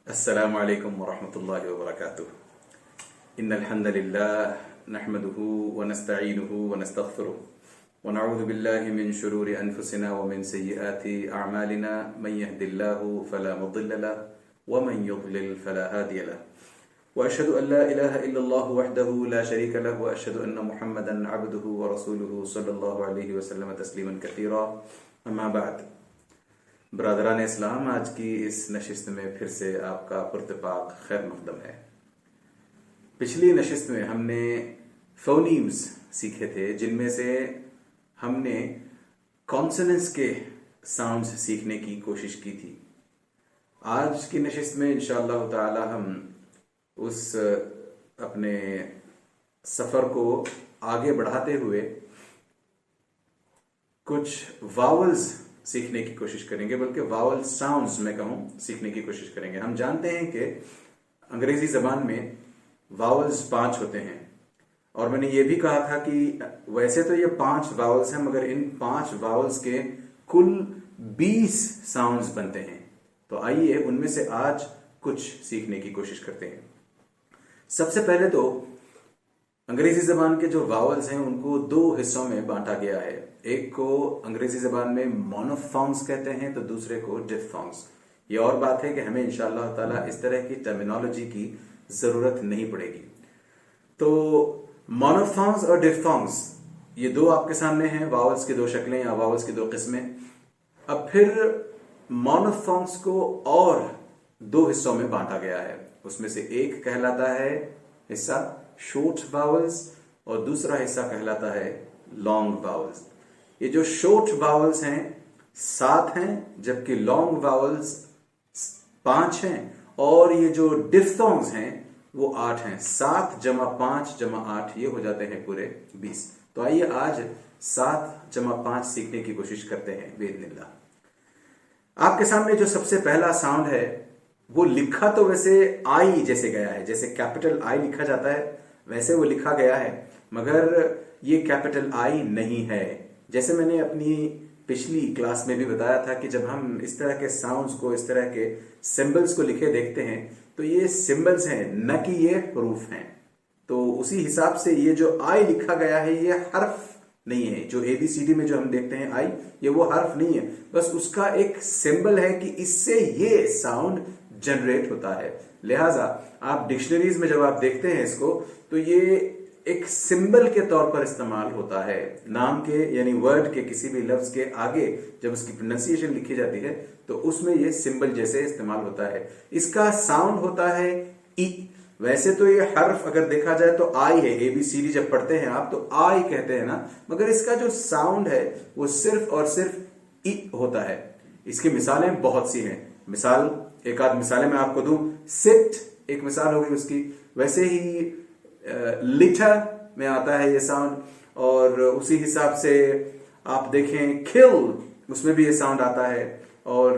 अस्सलामु अलैकुम वरहमतुल्लाहि वबरकातुह। इन्नल हम्दलिल्लाह नहमदुहु व नस्तईनुहु व नस्तगफिरुह व नऊज़ु बिल्लाहि मिन शुरूरि अनफुसिना व मिन सय्यिआति अअमालिना मन यहदिल्लाहु फला मुदिल्ल लहु व मन युद्लिल फला हादिय लहु व अशहदु अन ला इलाहा इल्लल्लाहु वहदहु ला शरीका लहु व अशहदु अन्न मुहम्मदन अब्दुहु व रसूलुहु सल्लल्लाहु अलैहि वसल्लम तस्लीमन कसीरा। अम्मा बाद। ब्रदरान इस्लाम, आज की इस नशिस्त में फिर से आपका पुरतपाक खैर मकदम है। पिछली नशिस्त में हमने फोनीम्स सीखे थे, जिनमें से हमने कॉन्सोनेंट्स के साउंड्स सीखने की कोशिश की थी। आज की नशिस्त में इंशाअल्लाह ताला हम उस अपने सफर को आगे बढ़ाते हुए कुछ वावल्स सीखने की कोशिश करेंगे, बल्कि वावल साउंड्स मैं कहूं सीखने की कोशिश करेंगे। हम जानते हैं कि अंग्रेजी जबान में वावल्स 5 होते हैं, और मैंने ये भी कहा था कि वैसे तो ये 5 वावल्स हैं, मगर इन 5 वावल्स के कुल 20 साउंड्स बनते हैं। तो आइए उनमें से आज कुछ सीखने की कोशिश करते हैं। सबसे पहले तो अंग्रेजी जबान के जो वावल्स हैं उनको 2 हिस्सों में बांटा गया है। एक को अंग्रेजी जबान में मोनोफॉन्ग्स कहते हैं, तो दूसरे को डिफथॉन्ग्स। ये और बात है कि हमें इंशाअल्लाह ताला इस तरह की टर्मिनोलॉजी की जरूरत नहीं पड़ेगी। तो मोनोफॉन्ग्स और डिफथॉन्ग्स ये 2 आपके सामने हैं, वावल्स की 2 शक्लें या वावल्स की 2 किस्में। अब फिर मोनोफॉन्ग्स को और 2 हिस्सों में बांटा गया है। उसमें से एक कहलाता है हिस्सा शॉर्ट वावल्स और दूसरा हिस्सा कहलाता है लॉन्ग वावल्स। ये जो शॉर्ट वावल्स हैं 7 हैं, जबकि लॉन्ग वावल्स 5 हैं, और ये जो डिफथॉन्ग्स हैं वो 8 हैं। 7 जमा 5 जमा 8 ये हो जाते हैं पूरे 20। तो आइए आज 7 जमा 5 सीखने की कोशिश करते हैं बिइज़्निल्लाह। आपके सामने जो सबसे पहला साउंड है वो लिखा तो वैसे आई जैसे गया है, जैसे कैपिटल आई लिखा जाता है वैसे वो लिखा गया है, मगर ये कैपिटल आई नहीं है। जैसे मैंने अपनी पिछली क्लास में भी बताया था कि जब हम इस तरह के साउंड्स को, इस तरह के सिंबल्स को लिखे देखते हैं तो ये सिंबल्स हैं, न कि ये हरूफ हैं। तो उसी हिसाब से ये जो आई लिखा गया है ये हर्फ नहीं है। जो ABCD में जो हम देखते हैं आई, ये वो हर्फ नहीं है, बस उसका एक सिंबल है कि इससे ये साउंड जनरेट होता है। लिहाजा आप डिक्शनरीज में जब आप देखते हैं इसको, तो ये एक सिंबल के तौर पर इस्तेमाल होता है। नाम के यानी वर्ड के किसी भी लफ्ज के आगे जब उसकी प्रोनाउंसिएशन लिखी जाती है तो उसमें ये सिंबल जैसे इस्तेमाल होता है। इसका साउंड होता है ई। वैसे तो ये हर्फ अगर देखा जाए तो आई है, ABCD जब पढ़ते हैं आप तो आई कहते हैं ना, मगर इसका जो साउंड है वो सिर्फ और सिर्फ ई होता है। इसकी मिसालें बहुत सी हैं। एक आध मिसालें मैं आपको दूं। सिट एक मिसाल होगी उसकी, वैसे ही लिटर में आता है ये साउंड, और उसी हिसाब से आप देखें किल, उसमें भी ये साउंड आता है। और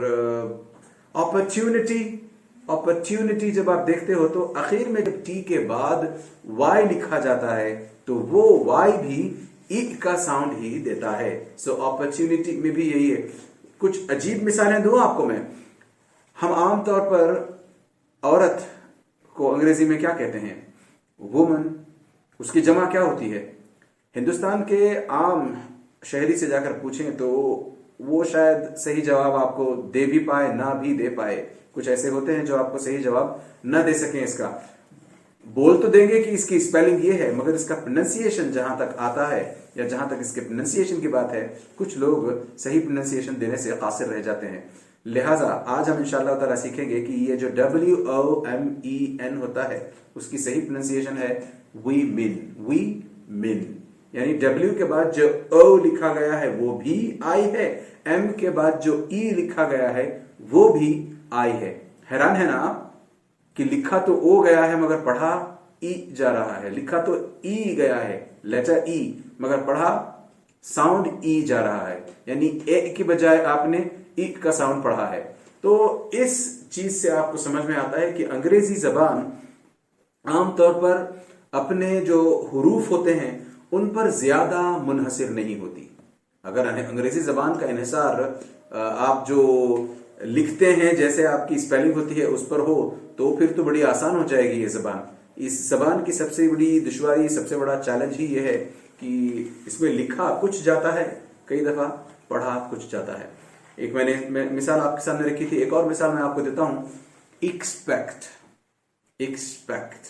अपॉर्चुनिटी जब आप देखते हो तो आखिर में जब टी के बाद वाई लिखा जाता है तो वो वाई भी ई का साउंड ही देता है। सो अपॉर्चुनिटी में भी यही है। कुछ अजीब मिसालें दूं आपको मैं। हम आमतौर पर औरत को अंग्रेजी में क्या कहते हैं? वुमन। उसकी जमा क्या होती है? हिंदुस्तान के आम शहरी से जाकर पूछें तो वो शायद सही जवाब आपको दे भी पाए, ना भी दे पाए। कुछ ऐसे होते हैं जो आपको सही जवाब ना दे सकें। इसका बोल तो देंगे कि इसकी स्पेलिंग ये है, मगर इसका प्रोनाउंसिएशन जहां तक आता है या जहां तक इसके प्रोनाउंसिएशन की बात है, कुछ लोग सही प्रोनाउंसिएशन देने से कासिर रह जाते हैं। लिहाजा आज हम इंशाअल्लाह ताला सीखेंगे कि ये जो WOMEN होता है उसकी सही प्रोनाउंसिएशन है वी मिन। यानी W के बाद जो O लिखा गया है वो भी आई है, M के बाद जो E लिखा गया है वो भी आई है। हैरान है ना आप कि लिखा तो O गया है मगर पढ़ा E जा रहा है। लिखा तो E गया है, लेटर E, मगर पढ़ा साउंड E जा रहा है। यानी ए की बजाय आपने ई का साउंड पढ़ा है। तो इस चीज से आपको समझ में आता है कि अंग्रेजी जबान आमतौर पर अपने जो हुरूफ होते हैं उन पर ज्यादा मुनहसिर नहीं होती। अगर अंग्रेजी जबान का इन्हिसार आप जो लिखते हैं जैसे आपकी स्पेलिंग होती है उस पर हो, तो फिर तो बड़ी आसान हो जाएगी ये जबान। इस जबान की सबसे बड़ी दुश्वारी, सबसे बड़ा चैलेंज ही ये है कि इसमें लिखा कुछ जाता है, कई दफा पढ़ा कुछ जाता है। एक मैंने मिसाल आपके सामने रखी थी, एक और मिसाल मैं आपको देता हूं। एक्सपेक्ट, एक्सपेक्ट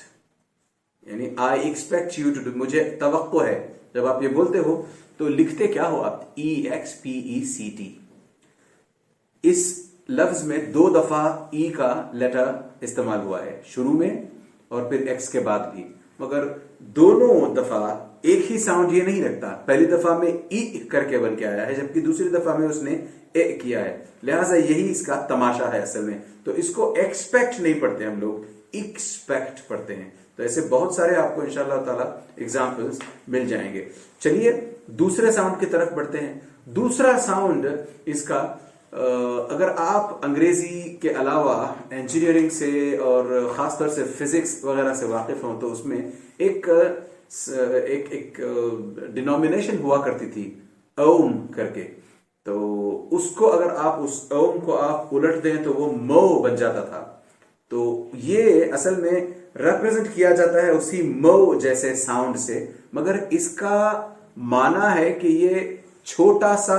यानी I expect you to do, मुझे तवक्को है। जब आप ये बोलते हो तो लिखते क्या हो आप? EXPECT। इस लफ्ज में 2 दफा ई का लेटर इस्तेमाल हुआ है, शुरू में और फिर एक्स के बाद भी, मगर दोनों दफा एक ही साउंड ये नहीं रखता। पहली दफा में ई करके बन के आया है, जबकि दूसरी दफा में उसने ए किया है। लिहाजा यही इसका तमाशा है असल में। तो इसको एक्सपेक्ट नहीं पढ़ते हम लोग, एक्सपेक्ट पढ़ते हैं। तो ऐसे बहुत सारे आपको इंशाअल्लाह ताला एग्जाम्पल्स मिल जाएंगे। चलिए दूसरे साउंड की तरफ बढ़ते हैं। दूसरा साउंड इसका, अगर आप अंग्रेजी के अलावा इंजीनियरिंग से और खासतौर से फिजिक्स वगैरह से वाकिफ हो, तो उसमें एक डिनोमिनेशन हुआ करती थी ओम करके। तो उसको अगर आप उस ओम को आप उलट दें तो वो मो बन जाता था। तो ये असल में रिप्रेजेंट किया जाता है उसी मो जैसे साउंड से, मगर इसका माना है कि ये छोटा सा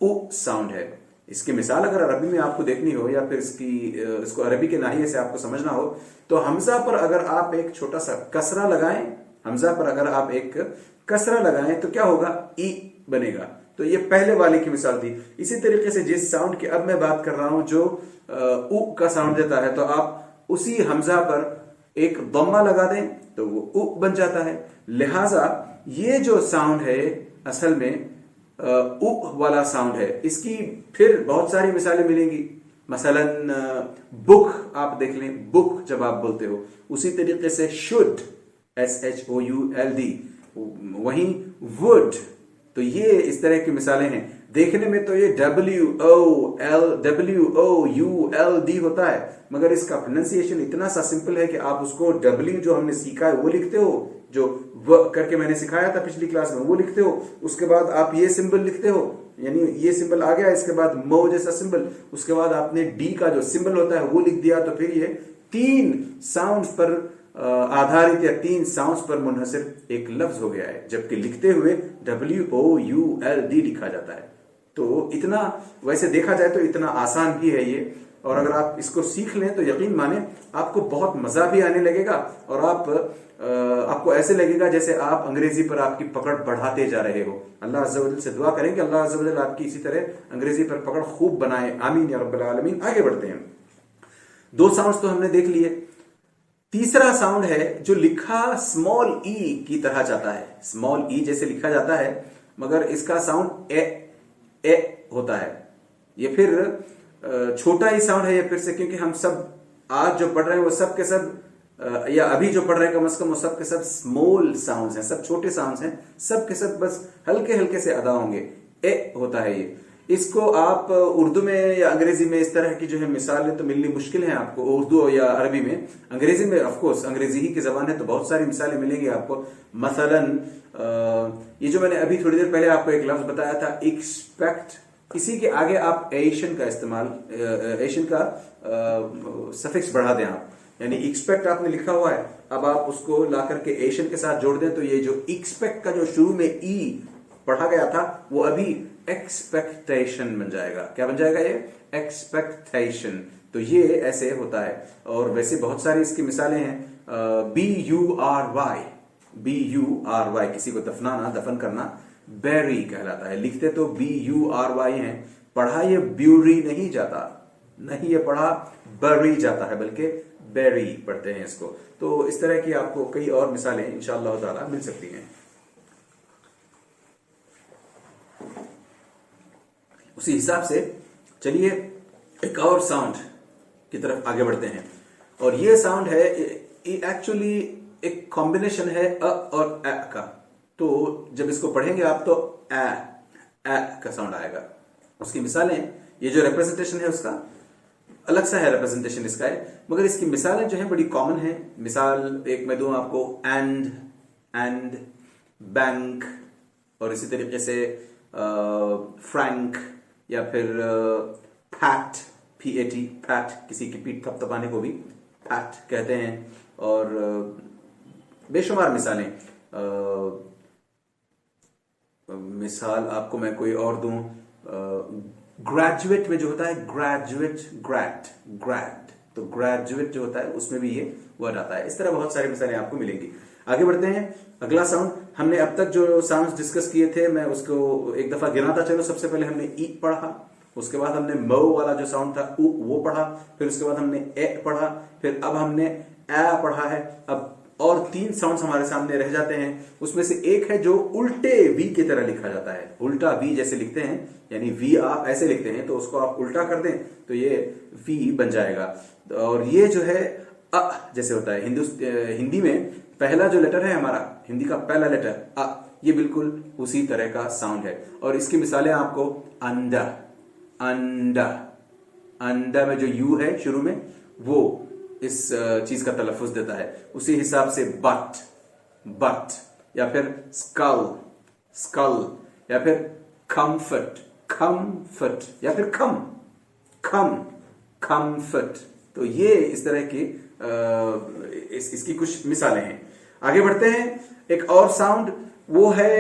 उ साउंड है। इसकी मिसाल अगर अरबी में आपको देखनी हो या फिर इसको अरबी के नाहिए से आपको समझना हो, तो हमजा पर अगर आप एक छोटा सा कसरा लगाएं, हमजा पर अगर आप एक कसरा लगाएं तो क्या होगा? ई बनेगा। तो ये पहले वाले की मिसाल थी। इसी तरीके से जिस साउंड की अब मैं बात कर रहा हूं जो उ का साउंड देता है, तो आप उसी हमजा पर एक दम्मा लगा दें तो वो उ बन जाता है। लिहाजा ये जो साउंड है असल में उ वाला साउंड है। इसकी फिर बहुत सारी मिसालें मिलेंगी। मसलन बुक आप देख लें, बुक जब आप बोलते हो, उसी तरीके से शुड, SHOULD, वहीं वुड। तो ये इस तरह की मिसालें हैं। देखने में तो ये WOULD होता है, मगर इसका प्रोनाउंसिएशन इतना सा सिंपल है कि आप उसको W जो हमने सीखा है वो लिखते हो, जो व करके मैंने सिखाया था पिछली क्लास में वो लिखते हो। उसके बाद आप ये सिंबल लिखते हो, यानी ये सिंबल आ गया, इसके बाद मो जैसा सिंबल, उसके बाद आपने डी का जो सिंबल होता है वो लिख दिया। तो फिर ये 3 साउंड्स पर आधारित या 3 साउंड्स पर मुनहसिर एक लफ्ज हो गया है, जबकि लिखते हुए WOULD लिखा जाता है। तो इतना, वैसे देखा जाए तो इतना आसान भी है ये, और अगर आप इसको सीख लें तो यकीन माने आपको बहुत मजा भी आने लगेगा, और आपको ऐसे लगेगा जैसे आप अंग्रेजी पर आपकी पकड़ बढ़ाते जा रहे हो। अल्लाह अज़्ज़ा वजल से दुआ करें कि अल्लाह अज़्ज़ा वजल आपकी इसी तरह अंग्रेजी पर पकड़ खूब बनाए, आमीन या रब्बल आलमीन। आगे बढ़ते हैं। 2 साउंड्स तो हमने देख लिए। तीसरा साउंड है जो लिखा स्मॉल ई की तरह जाता है, स्मॉल ई जैसे लिखा जाता है, मगर इसका साउंड ए होता है। ये फिर छोटा ही साउंड है ये फिर से, क्योंकि हम सब आज जो पढ़ रहे हैं वो सब के सब, या अभी जो पढ़ रहे हैं कम से कम, वो सब के सब स्मॉल साउंड्स हैं, सब छोटे साउंड्स हैं, सब के सब बस हल्के हल्के से अदा होंगे। ए होता है ये। इसको आप उर्दू में या अंग्रेजी में इस तरह की जो है मिसालें तो मिलनी मुश्किल है आपको, उर्दू या अरबी में। अंग्रेजी में ऑफ कोर्स अंग्रेजी ही की जबान है तो बहुत सारी मिसालें मिलेंगी आपको। मसलन ये जो मैंने अभी थोड़ी देर पहले आपको एक लफ्ज बताया था एक्सपेक्ट, इसी के आगे आप एशियन का इस्तेमाल, एशियन का सफिक्स बढ़ा दें आप, यानी एक्सपेक्ट आपने लिखा हुआ है, अब आप उसको ला करके एशियन के साथ जोड़ दें तो ये जो एक्सपेक्ट का जो शुरू में ई पढ़ा गया था वो अभी एक्सपेक्टेशन बन जाएगा। क्या बन जाएगा? ये एक्सपेक्टेशन। तो ये ऐसे होता है, और वैसे बहुत सारी इसकी मिसालें हैं। BURY, किसी को दफनाना, दफन करना, बेरी कहलाता है। लिखते तो BURY है, पढ़ा ये ब्यूरी नहीं जाता, नहीं ये पढ़ा बरी जाता है, बल्कि बेरी पढ़ते हैं इसको। तो इस तरह की आपको कई और मिसालें इंशाअल्लाह ताला मिल सकती हैं। उसी हिसाब से चलिए एक और साउंड की तरफ आगे बढ़ते हैं, और ये साउंड है एक्चुअली एक कॉम्बिनेशन है अ और ए का। तो जब इसको पढ़ेंगे आप तो ए का साउंड आएगा। उसकी मिसालें, ये जो रिप्रेजेंटेशन है उसका अलग सा है, रिप्रेजेंटेशन इसका है, मगर इसकी मिसालें जो है बड़ी कॉमन है। मिसाल एक मैं दूं आपको, एंड, बैंक, और इसी तरीके से फ्रैंक, या फिर फैट, PAT, पैट, किसी की पीठ थपथपाने को भी पैट कहते हैं। और बेशुमार मिसालें। मिसाल आपको मैं कोई और दूं, ग्रेजुएट में जो होता है ग्रेजुएट, ग्रेड, तो ग्रेजुएट जो होता है उसमें भी ये वर्ड आता है। इस तरह बहुत सारी मिसालें आपको मिलेंगी। आगे बढ़ते हैं। अगला साउंड, हमने अब तक जो साउंड्स डिस्कस किए थे मैं उसको एक दफा गिनाता चलो। सबसे पहले हमने ई पढ़ा, उसके बाद हमने म वाला जो साउंड था उ वो पढ़ा, फिर उसके बाद हमने ए पढ़ा, फिर अब हमने ए पढ़ा है। अब और 3 साउंड्स हमारे सामने रह जाते हैं। उसमें से एक है जो उल्टे वी की तरह लिखा जाता है, उल्टा वी जैसे लिखते हैं, यानी वी आप ऐसे लिखते हैं तो उसको आप उल्टा कर दें तो ये वी बन जाएगा। और ये जो है अ जैसे होता है। हिंदी में पहला जो लेटर है हमारा, हिंदी का पहला लेटर अ, ये बिल्कुल उसी तरह का साउंड है। और इसकी मिसालें आपको अंडा, अंडा, अंडा में जो यू है शुरू में वो इस चीज का तलफ्फुज देता है। उसी हिसाब से बट, बट, या फिर स्कल, स्कल, या फिर कंफर्ट, कंफर्ट, या फिर खम, खम, कंफर्ट। तो ये इस तरह की इसकी कुछ मिसालें हैं। आगे बढ़ते हैं। एक और साउंड वो है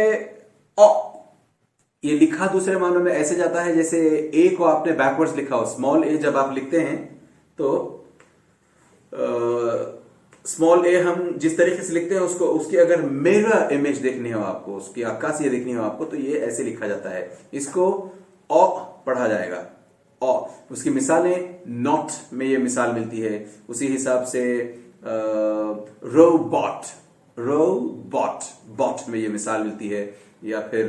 ओ। ये लिखा दूसरे मानों में ऐसे जाता है जैसे ए को आपने बैकवर्ड्स लिखा हो। स्मॉल ए जब आप लिखते हैं तो स्मॉल ए हम जिस तरीके से लिखते हैं उसको, उसकी अगर मिरर इमेज देखनी हो आपको, उसकी अक्कासी देखनी हो आपको, तो ये ऐसे लिखा जाता है। इसको ओ पढ़ा जाएगा, ओ। उसकी मिसालें नॉट में ये मिसाल मिलती है। उसी हिसाब से रोबोट, रोबोट, बॉट में ये मिसाल मिलती है। या फिर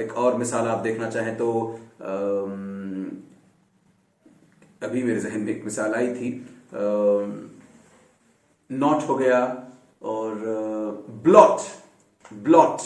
एक और मिसाल आप देखना चाहें तो अभी मेरे जहन में एक मिसाल आई थी, नॉट हो गया, और ब्लॉट, ब्लॉट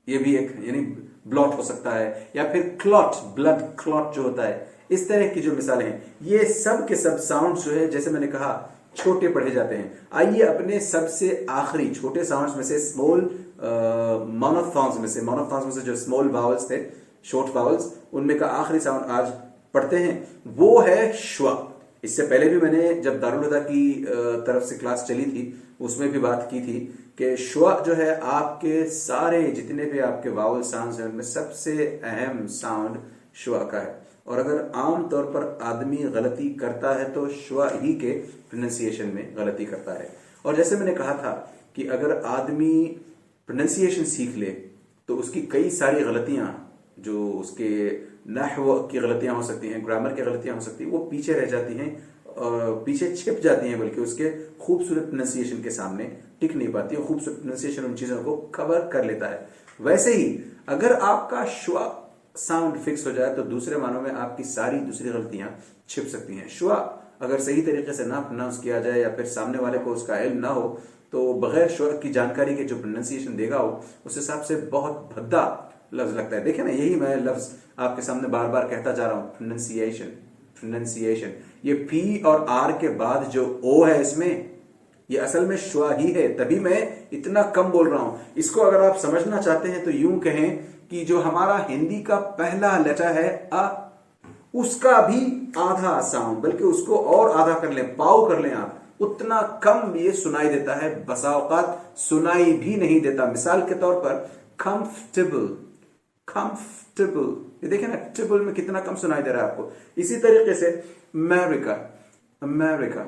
ये भी एक, यानी ब्लॉट हो सकता है, या फिर क्लॉट, ब्लड क्लॉट जो होता है। इस तरह की जो मिसालें हैं, ये सब के सब साउंड जो है जैसे मैंने कहा छोटे पढ़े जाते हैं। आइए अपने सबसे आखिरी छोटे साउंड्स में से, स्मॉल मोनोफथॉन्ग्स में से, मोनोफथॉन्ग्स में से जो स्मॉल वावल्स थे, शॉर्ट वावल्स, उनमें का आखिरी साउंड आज पढ़ते हैं। वो है श्व। इससे पहले भी मैंने जब दारुल हुदा की तरफ से क्लास चली थी उसमें भी बात की थी कि श्व जो है आपके सारे जितने भी आपके वावल साउंड्स हैं उनमें सबसे अहम साउंड श्व का है। और अगर आम तौर पर आदमी गलती करता है तो श्व ही के प्रोनाउंसिएशन में गलती करता है। और जैसे मैंने कहा था कि अगर आदमी प्रोनाउंसिएशन सीख ले तो उसकी कई सारी गलतियां, जो उसके नहव की गलतियां हो सकती हैं, ग्रामर की गलतियां हो सकती हैं, वो पीछे रह जाती हैं, पीछे छिप जाती हैं, बल्कि उसके खूबसूरत प्रोनाउंसिएशन के सामने टिक नहीं पाती है। खूबसूरत प्रोनाउंसिएशन उन चीजों को कवर कर लेता है। वैसे ही अगर आपका श्व साउंड फिक्स हो जाए तो दूसरे मानों में आपकी सारी दूसरी गलतियां छिप सकती हैं। श्व अगर सही तरीके से ना प्रोनाउंस किया जाए या फिर सामने वाले को उसका इल्म ना हो तो बगैर श्व की जानकारी के जो प्रोनाउंसिएशन देगा हो उस हिसाब से बहुत भद्दा लफ्ज लगता है। देखिए ना, यही मैं लफ्ज आपके सामने बार बार कहता जा रहा हूं, प्रोनाउंसिएशन, प्रोनाउंसिएशन। ये पी और आर के बाद जो ओ है इसमें, ये असल में श्व ही है, तभी मैं इतना कम बोल रहा हूं। इसको अगर आप समझना चाहते हैं तो यूं कहें कि जो हमारा हिंदी का पहला लेटर है अ, उसका भी आधा साउंड, बल्कि उसको और आधा कर लें, पाव कर लें आप, उतना कम ये सुनाई देता है, बसा औकात सुनाई भी नहीं देता। मिसाल के तौर पर कंफर्टेबल, कंफर्टेबल, ये देखें ना, टेबल में कितना कम सुनाई दे रहा है आपको। इसी तरीके से अमेरिका, अमेरिका,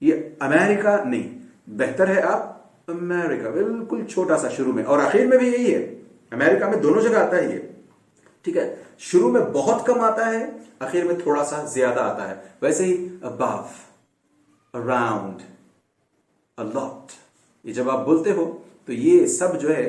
ये अमेरिका नहीं, बेहतर है आप अमेरिका, बिल्कुल छोटा सा शुरू में, और आखिर में भी यही है। अमेरिका में दोनों जगह आता है ये, ठीक है। शुरू में बहुत कम आता है, आखिर में थोड़ा सा ज्यादा आता है। वैसे ही अबव, अराउंड, अ लॉट, ये जब आप बोलते हो तो ये सब जो है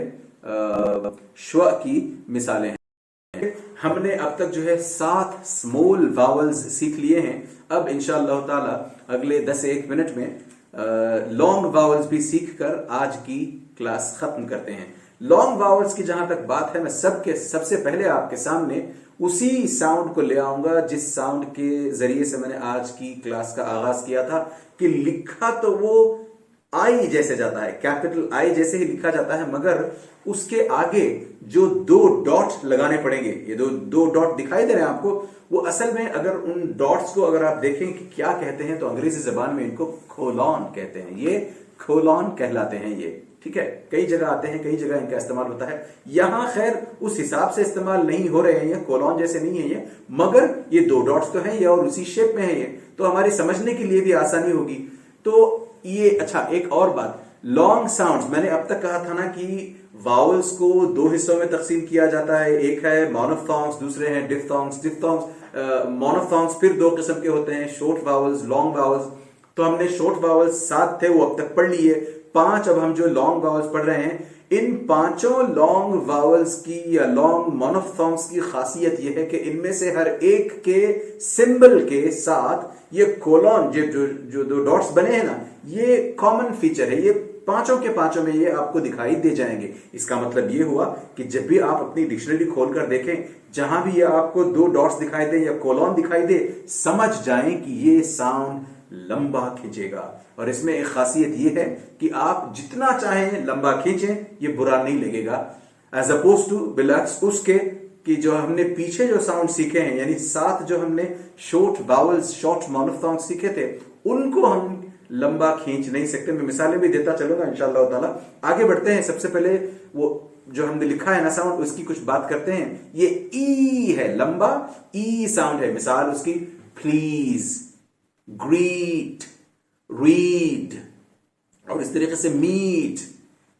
श्व की मिसालें हैं। हमने अब तक जो है 7 स्मॉल वावल्स सीख लिए हैं। अब इंशाअल्लाह ताला अगले 10 से 1 मिनट में लॉन्ग वावल्स भी सीख कर आज की क्लास खत्म करते हैं। लॉन्ग वावल्स की जहां तक बात है, मैं सबसे पहले आपके सामने उसी साउंड को ले आऊंगा जिस साउंड के जरिए से मैंने आज की क्लास का आगाज किया था, कि लिखा तो वो आई जैसे जाता है, कैपिटल आई जैसे ही लिखा जाता है, मगर उसके आगे जो 2 डॉट लगाने पड़ेंगे, ये दो डॉट दिखाई दे रहे हैं आपको, वो असल में अगर उन डॉट्स को अगर आप देखें कि क्या कहते हैं, तो अंग्रेजी जबान में इनको कोलॉन कहते हैं। ये कोलॉन कहलाते हैं ये, ठीक है। कई जगह आते हैं, कई जगह इनका इस्तेमाल होता है। यहां खैर उस हिसाब से इस्तेमाल नहीं हो रहे हैं, ये कोलॉन जैसे नहीं है ये, मगर ये 2 डॉट्स तो हैं ये और उसी शेप में है ये, तो हमारी समझने के लिए भी आसानी होगी। तो ये अच्छा, एक और बात, लॉन्ग साउंड्स, मैंने अब तक कहा था ना कि वावल्स को 2 हिस्सों में तकसीम किया जाता है। एक है मोनोफथोंग्स, दूसरे हैं डिफ्थोंग्स। मोनोफथोंग्स फिर 2 किस्म के होते हैं, शॉर्ट वावल्स, लॉन्ग वावल्स। तो हमने शॉर्ट वावल्स 7 थे, वो अब तक पढ़ लिए। 5 अब हम जो लॉन्ग वावल्स पढ़ रहे हैं, इन 5 लॉन्ग वावल्स की या लॉन्ग मोनोफथोंग्स की खासियत यह है कि इनमें से हर एक के सिंबल के साथ ये कोलॉन जो 2 डॉट्स बने हैं ना, ये कॉमन फीचर है। ये 5 के 5 में ये आपको दिखाई दे जाएंगे। इसका मतलब ये हुआ कि जब भी आप अपनी डिक्शनरी खोलकर देखें, जहां भी ये आपको 2 डॉट्स दिखाई दे या कोलॉन दिखाई दे, समझ जाएं कि ये साउंड लंबा खींचेगा। और इसमें एक खासियत ये है कि आप जितना चाहें लंबा खींचें, ये बुरा नहीं लगेगा, एज अपोज टू बिलक्स उसके कि जो हमने पीछे जो साउंड सीखे हैं, यानी 7 जो हमने शॉर्ट वावल्स, शॉर्ट मोनोफथोंग्स सीखे थे, उनको हम लंबा खींच नहीं सकते। मैं मिसालें भी देता चलूंगा इंशाअल्लाह ताला। आगे बढ़ते हैं। सबसे पहले वो जो हमने लिखा है ना साउंड, उसकी कुछ बात करते हैं। ये ई है, लंबा ई साउंड है। मिसाल उसकी प्लीज, ग्रीट, रीड और इस तरीके से मीट,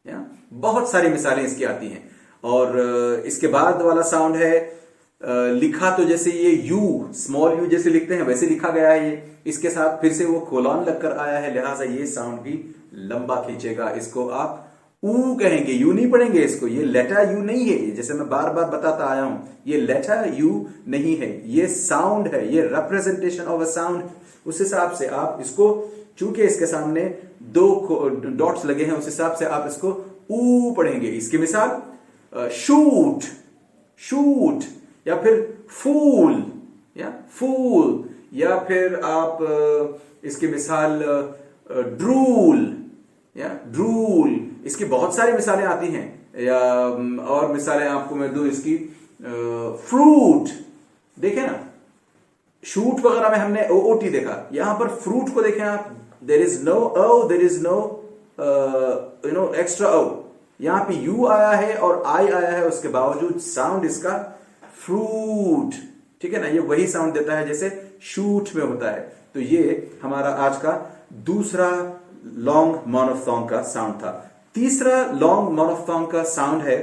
या बहुत सारी मिसालें इसकी आती हैं। और इसके बाद वाला साउंड है लिखा, तो जैसे ये यू, स्मॉल यू जैसे लिखते हैं वैसे लिखा गया है ये, इसके साथ फिर से वो कोलॉन लगकर आया है, लिहाजा ये साउंड भी लंबा खींचेगा। इसको आप ऊ कहेंगे, यू नहीं पढ़ेंगे इसको। ये लेटर यू नहीं है, ये जैसे मैं बार बार बताता आया हूं, ये लेटर यू नहीं है, ये साउंड है, ये रिप्रेजेंटेशन ऑफ अ साउंड। उस हिसाब से आप इसको, चूंकि इसके सामने 2 डॉट्स लगे हैं, उस हिसाब से आप इसको ऊ पढ़ेंगे। इसकी मिसाल शूट, शूट, या फिर फूल, या फूल, या फिर आप इसकी मिसाल ड्रूल, या ड्रूल। इसकी बहुत सारी मिसालें आती हैं। या और मिसालें आपको मैं दूं इसकी, फ्रूट, देखें ना, शूट वगैरह में हमने ओटी देखा, यहां पर फ्रूट को देखें आप, there is no O, there is no extra O, यहां पे यू आया है और आई आया है, उसके बावजूद साउंड इसका फ्रूट, ठीक है ना, ये वही साउंड देता है जैसे शूट में होता है। तो ये हमारा आज का दूसरा लॉन्ग मोनोफथोंग का साउंड था। तीसरा लॉन्ग मोनोफथोंग का साउंड है,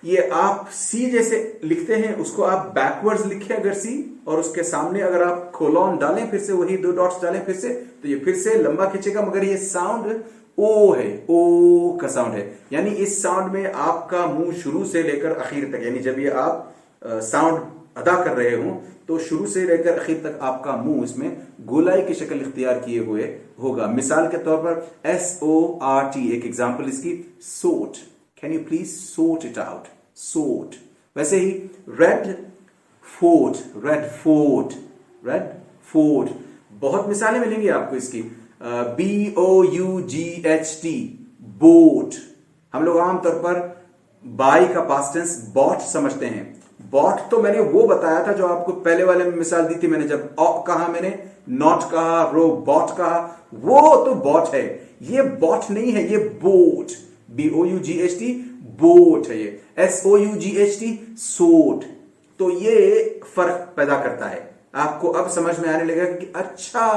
ये आप सी जैसे लिखते हैं, उसको आप बैकवर्ड्स लिखें अगर सी, और उसके सामने अगर आप कोलॉन डालें, फिर से वही 2 डॉट्स डालें फिर से, तो ये फिर से लंबा खींचेगा, मगर ये साउंड ओ है, ओ का साउंड है। यानी इस साउंड में आपका मुंह शुरू से लेकर आखिर तक, यानी जब ये आप साउंड अदा कर रहे हो, तो शुरू से लेकर आखिर तक आपका मुंह इसमें गोलाई की शक्ल इख्तियार किए हुए होगा। मिसाल के तौर पर SORT, एक एग्जाम्पल इसकी, sort, can you please sort it out, sort. वैसे ही Red Fort, Red Fort, Red Fort, बहुत मिसालें मिलेंगी आपको इसकी। BOUGHT, bought. हम लोग आमतौर पर बाई का पास्ट टेंस बॉट समझते हैं। बॉट तो मैंने वो बताया था जो आपको पहले वाले में मिसाल दी थी मैंने, जब कहा मैंने, नॉट कहा, रोबोट कहा, वो तो बॉट है। ये बॉट नहीं है, ये बोट, BOUGHT, बोट है ये। SOUGHT, सोट। तो ये फर्क पैदा करता है। आपको अब समझ में आने लगेगा कि अच्छा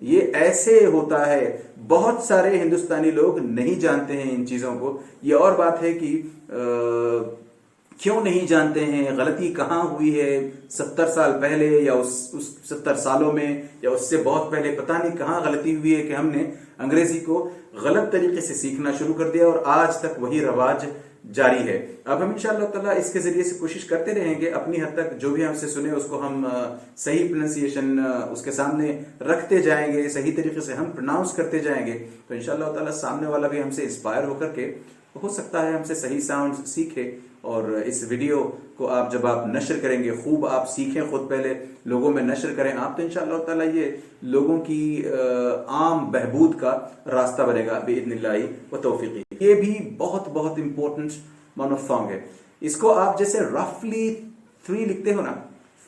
ये ऐसे होता है। बहुत सारे हिंदुस्तानी लोग नहीं जानते हैं इन चीजों को। ये और बात है कि क्यों नहीं जानते हैं, गलती कहां हुई है, 70 साल पहले या उस 70 सालों में या उससे बहुत पहले, पता नहीं कहां गलती हुई है कि हमने अंग्रेजी को गलत तरीके से सीखना शुरू कर दिया और आज तक वही रवाज जारी है। अब हम इंशाअल्लाह ताला इसके जरिए से कोशिश करते रहेंगे अपनी हद तक, जो भी हमसे सुने उसको हम सही प्रोनाउंसिएशन उसके सामने रखते जाएंगे, सही तरीके से हम प्रोनाउंस करते जाएंगे, तो इंशाअल्लाह ताला सामने वाला भी हमसे इंस्पायर होकर के हो सकता है हमसे सही साउंड सीखे। और इस वीडियो को आप जब आप नशर करेंगे, खूब आप सीखें, खुद पहले लोगों में नशर करें आप, तो इंशाअल्लाह ताला ये लोगों की आम बहबूद का रास्ता बनेगा बिइज़्निल्लाहि व तौफीक़ी। ये भी बहुत बहुत इंपॉर्टेंट मोनोफॉन्ग है। इसको आप जैसे रफली 3 लिखते हो ना,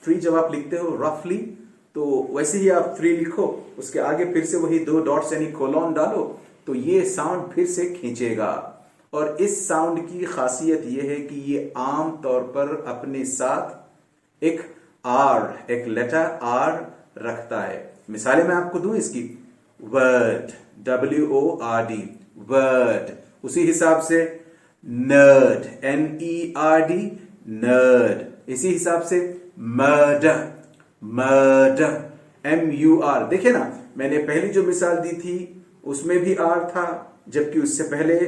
3 जब आप लिखते हो रफली, तो वैसे ही आप 3 लिखो, उसके आगे फिर से वही 2 डॉट्स यानी कोलन डालो, तो ये साउंड फिर से खींचेगा। और इस साउंड की खासियत ये है कि ये आम तौर पर अपने साथ एक आर, एक लेटर आर रखता है। मिसालें मैं आपको दूं इसकी, वर्ड, WORD, वर्ड। उसी हिसाब से नर्ड, NERD, नर्ड। इसी हिसाब से मर्डर, मर्डर, MUR। देखिए ना, मैंने पहली जो मिसाल दी थी उसमें भी आर था, जबकि उससे पहले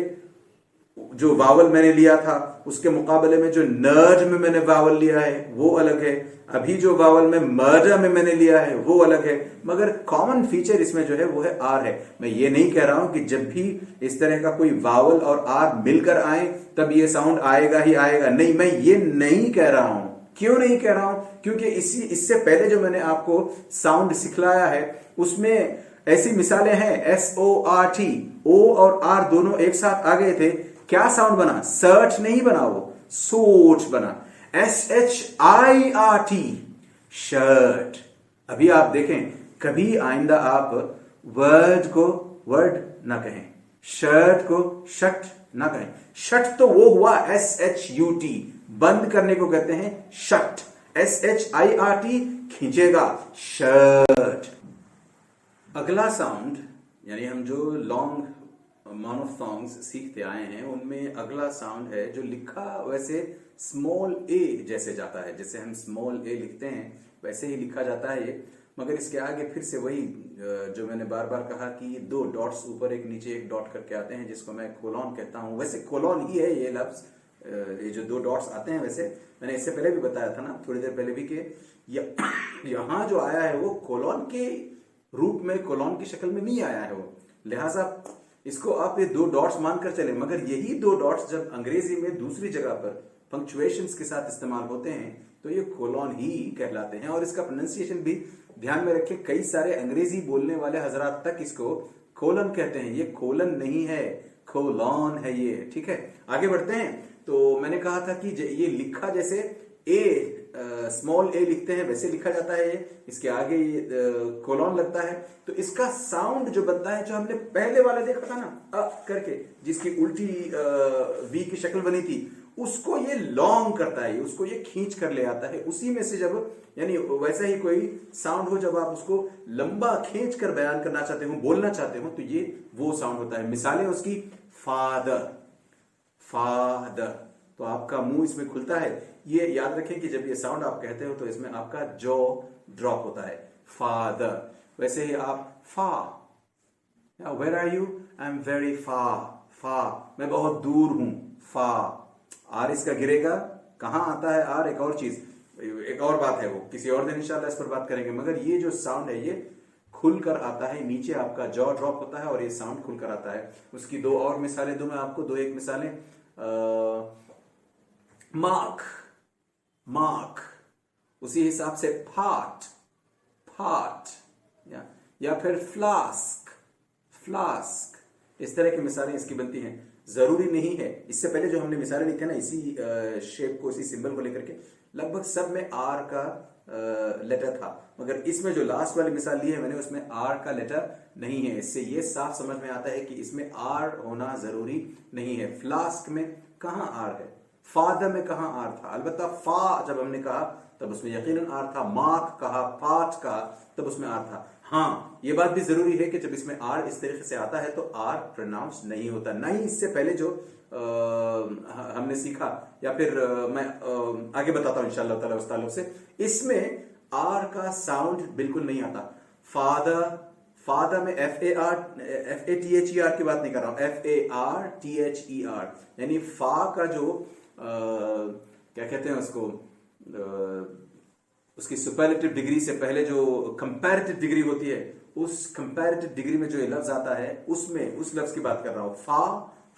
जो वावल मैंने लिया था उसके मुकाबले में जो नर्ड में मैंने वावल लिया है वो अलग है। अभी जो वावल में मर्डर में मैंने लिया है वो अलग है, मगर कॉमन फीचर इसमें जो है वो है आर है। मैं ये नहीं कह रहा हूं कि जब भी इस तरह का कोई वावल और आर मिलकर आए तब ये साउंड आएगा ही आएगा, नहीं, मैं ये नहीं कह रहा हूं। क्यों नहीं कह रहा हूं? क्योंकि इससे पहले जो मैंने आपको साउंड सिखलाया है उसमें ऐसी मिसालें हैं, SORT, O और R दोनों एक साथ आ गए थे, क्या साउंड बना? सर्च नहीं बना, वो सोच बना। SHIRT, shirt. अभी आप देखें, कभी आइंदा आप वर्ड को वर्ड ना कहें, शर्ट को शट ना कहें। शट तो वो हुआ SHUT, बंद करने को कहते हैं शट। SHIRT खींचेगा, शर्ट। अगला साउंड, यानी हम जो लॉन्ग मोनोफॉन्ग्स सीखते आए हैं उनमें अगला साउंड है जो लिखा वैसे स्मॉल ए जैसे जाता है, जैसे हम स्मॉल ए लिखते हैं वैसे ही लिखा जाता है ये, मगर इसके आगे फिर से वही जो मैंने बार बार कहा कि 2 डॉट्स ऊपर एक नीचे एक डॉट करके आते हैं, जिसको मैं कोलन कहता हूं। वैसे कोलन ही है ये लफ्ज, ये जो 2 डॉट्स आते हैं, वैसे मैंने इससे पहले भी बताया था ना, थोड़ी देर पहले भी, कि यहां जो आया है वो कोलन के रूप में, कोलन की शक्ल में नहीं आया है वो, लिहाजा इसको आप ये 2 डॉट्स मानकर चले। मगर यही 2 डॉट्स जब अंग्रेजी में दूसरी जगह पर पंक्चुएशंस के साथ इस्तेमाल होते हैं तो ये कोलन ही कहलाते हैं। और इसका प्रोनाउंसिएशन भी ध्यान में रखें, कई सारे अंग्रेजी बोलने वाले हजरात तक इसको कोलन कहते हैं, ये कोलन नहीं है, कोलन है ये। ठीक है, आगे बढ़ते हैं। तो मैंने कहा था कि ये लिखा जैसे ए, स्मॉल ए लिखते हैं वैसे लिखा जाता है ये, इसके आगे कोलन लगता है, तो इसका साउंड जो बनता है, जो हमने पहले वाला देखा था ना करके, जिसकी उल्टी वी की शक्ल बनी थी, उसको ये लॉन्ग करता है, उसको ये खींच कर ले आता है। उसी में से जब, यानी वैसा ही कोई साउंड हो जब आप उसको लंबा खींच कर बयान करना चाहते हो, बोलना चाहते हो, तो ये वो साउंड होता है। मिसालें उसकी, फादर, फादर, तो आपका मुंह इसमें खुलता है। ये याद रखें कि जब ये साउंड आप कहते हो तो इसमें आपका जॉ ड्रॉप होता है, फादर। वैसे ही आप far, where are you? I am very far, far, मैं बहुत दूर हूं, फा। आर इसका गिरेगा, कहां आता है आर? एक और चीज, एक और बात है, वो किसी और दिन इंशाल्लाह इस पर बात करेंगे। मगर ये जो साउंड है ये खुलकर आता है, नीचे आपका जॉ ड्रॉप होता है और ये साउंड खुलकर आता है। उसकी 2 और मिसालें दूं मैं आपको, 2 एक मिसालें। मार्क, मार्क, उसी हिसाब से फाट, फाट, या फिर फ्लास्क, फ्लास्क, इस तरह की मिसालें इसकी बनती हैं। जरूरी नहीं है, इससे पहले जो हमने मिसालें लिखी है ना, इसी शेप को, इसी सिंबल को लेकर के, लगभग सब में आर का लेटर था, मगर इसमें जो लास्ट वाली मिसाल ली है मैंने उसमें आर का लेटर नहीं है। इससे ये साफ समझ में आता है कि इसमें आर होना जरूरी नहीं है। फ्लास्क में कहां आर है, फादर में कहां आर था? अलबत्ता फा जब हमने कहा तब उसमें यकीनन आर था, मार्क कहा, पाठ कहा तब उसमें आर था। हाँ, ये बात भी जरूरी है कि जब इसमें आर इस तरीके से आता है तो आर प्रोनाउंस नहीं होता। नहीं, इससे पहले जो हमने सीखा, या फिर मैं आगे बताता हूं इंशाअल्लाह ताला उस ताल्लुक से, इसमें आर का साउंड बिल्कुल नहीं आता। फादर, फादर में FATHER की बात नहीं कर रहा हूं, FARTHER, यानी फा का जो क्या कहते हैं उसको, उसकी सुपरलेटिव डिग्री से पहले जो कंपैरेटिव डिग्री होती है, उस कंपैरेटिव डिग्री में जो ये लफ्ज आता है उसमें, उस लफ्ज की बात कर रहा हूं। फा,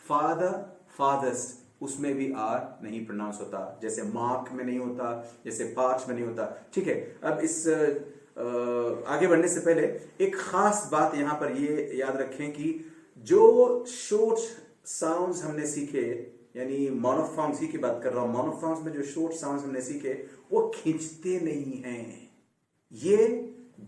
फादर, फादर्स, उसमें भी आर नहीं प्रोनाउंस होता, जैसे मार्क में नहीं होता, जैसे पार्च में नहीं होता। ठीक है, अब इस आगे बढ़ने से पहले एक खास बात यहां पर ये याद रखें कि जो शॉर्ट साउंड्स हमने सीखे, यानी मोनोफॉर्म्स ही की बात कर रहा हूं, मोनोफॉर्म्स में जो शॉर्ट साउंड्स हमने सीखे वो खींचते नहीं हैं। ये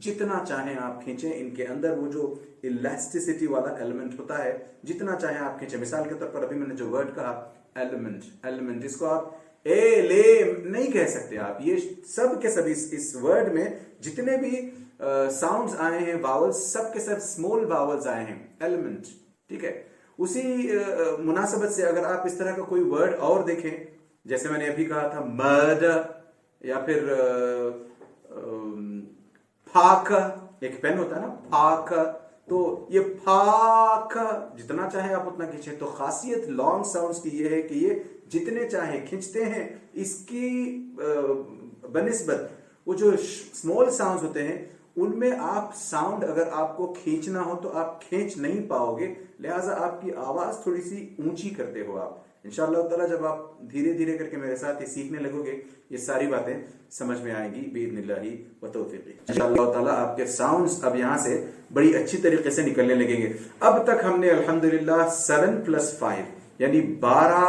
जितना चाहें आप खींचें, इनके अंदर वो जो इलास्टिसिटी वाला एलिमेंट होता है, जितना चाहें आप खींचें। मिसाल के तौर पर अभी मैंने जो वर्ड कहा एलिमेंट, एलिमेंट, इसको आप ए ले नहीं कह सकते आप। ये सब के सब इस वर्ड में जितने भी साउंड्स आए हैं, वावल्स, सब के सब स्मॉल वावल्स आए हैं, एलिमेंट, ठीक है। उसी मुनासबत से अगर आप इस तरह का कोई वर्ड और देखें, जैसे मैंने अभी कहा था मर्डर, या फिर फाक, एक पेन होता है ना फाक, तो ये फाक जितना चाहे आप उतना खींचे। तो खासियत लॉन्ग साउंड्स की ये है कि ये जितने चाहे खींचते हैं। इसकी बनिस्बत वो जो स्मॉल साउंड्स होते हैं उनमें आप साउंड अगर आपको खींचना हो तो आप खींच नहीं पाओगे, लिहाजा आपकी आवाज थोड़ी सी ऊंची करते हो आप। इंशाअल्लाह ताला जब आप धीरे धीरे करके मेरे साथ ये सीखने लगोगे, ये सारी बातें समझ में आएंगी बिइज़्निल्लाहि व तौफीक़ी। इंशाअल्लाह ताला आपके साउंड्स अब यहां से बड़ी अच्छी तरीके से निकलने लगेंगे। अब तक हमने अल्हम्दुलिल्लाह 7 + 5 यानी 12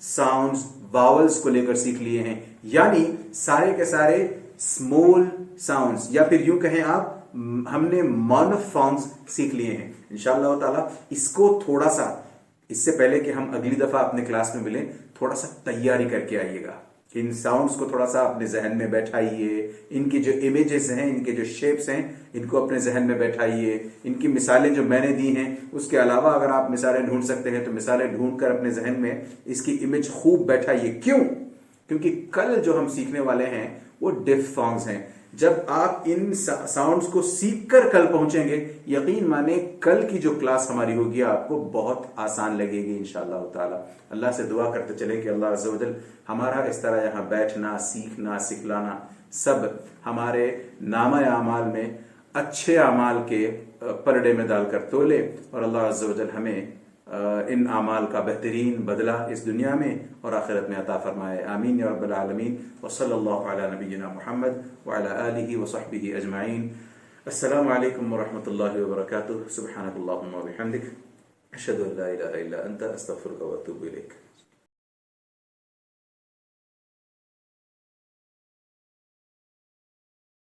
साउंड्स वावल्स को लेकर सीख लिए हैं, यानी सारे के सारे स्मॉल साउंड्स, या फिर यूं कहें आप हमने मोनोफॉर्म्स सीख लिए हैं। इंशाअल्लाह ताला इसको थोड़ा सा, इससे पहले कि हम अगली दफा अपने क्लास में मिलें, थोड़ा सा तैयारी करके आइएगा। इन साउंड्स को थोड़ा सा अपने जहन में बैठाइए, इनकी जो इमेजेस हैं, इनके जो शेप्स हैं, इनको अपने जहन में बैठाइए। इनकी मिसालें जो मैंने दी हैं, उसके अलावा अगर आप मिसालें ढूंढ सकते हैं तो मिसालें ढूंढकर अपने जहन में इसकी इमेज खूब बैठाइए। क्यों? क्योंकि कल जो हम सीखने वाले हैं वो डिफ्थॉन्ग्स हैं। जब आप इन साउंड्स को सीखकर कल पहुंचेंगे, यकीन माने कल की जो क्लास हमारी होगी आपको बहुत आसान लगेगी इंशाअल्लाह ताला। अल्लाह से दुआ करते चले कि अल्लाह अज़्ज़ व जल हमारा इस तरह यहाँ बैठना, सीखना, सिखलाना सब हमारे नामा आमाल में अच्छे अमाल के परडे में डालकर तोले, और अल्लाह अज़्ज़ व जल हमें इन आमाल का बेहतरीन बदला इस दुनिया में और आखिरत में अता फरमाए। आमीन या रब्बल आलमीन। व सल्लल्लाहु अला नबिय्यिना मुहम्मद व अला आलिहि व सहबिहि अजमाइन। अस्सलामु अलैकुम व रहमतुल्लाहि व बरकातुहू। सुब्हानकल्लाहुम्मा व बिहम्दिक, अशहदु अन ला इलाहा इल्ला अंता, अस्तगफिरुका व अतूबु इलैक।